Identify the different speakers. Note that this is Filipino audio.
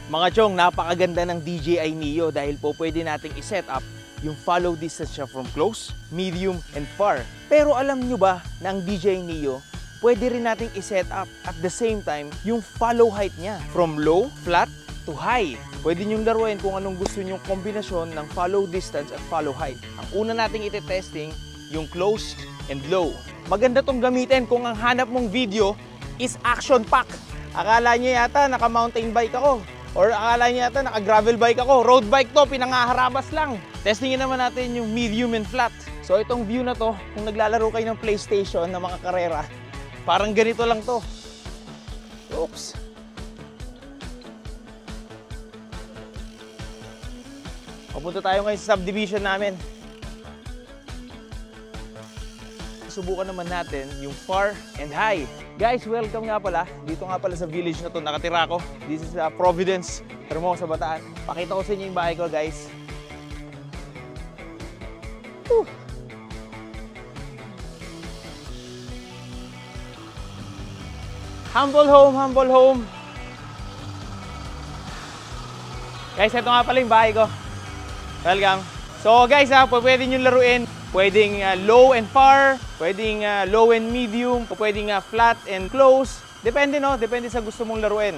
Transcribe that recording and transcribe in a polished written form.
Speaker 1: Mga chong, napakaganda ng DJI Neo dahil po pwede nating i-set up yung follow distance siya from close, medium, and far. Pero alam nyo ba na ang DJI Neo, pwede rin nating i-set up at the same time yung follow height niya. From low, flat, to high. Pwede nyong laruin kung anong gusto nyong kombinasyon ng follow distance at follow height. Ang una nating ite-testing, yung close and low. Maganda tong gamitin kung ang hanap mong video is action pack. Akala nyo yata naka-mountain bike ako. Or akala nyo yata naka-gravel bike ako. Road bike to, pinangaharabas lang. Testingin naman natin yung medium and flat. So itong view na to, kung naglalaro kayo ng PlayStation na mga karera, parang ganito lang to. Oops. Papunta tayo ngayon sa subdivision namin. Subukan naman natin yung far and high. Guys, welcome nga pala. Dito nga pala sa village na to nakatira ko. This is Providence, Hermosa, Bataan. Pakita ko sa inyo yung bahay ko, guys. Whew. Humble home, humble home. Guys, ito nga pala yung bahay ko. Welcome. So guys, pwede nyo laruin. Pwedeng low and far, pwedeng low and medium, pwedeng flat and close. Depende, no? Depende sa gusto mong laruin.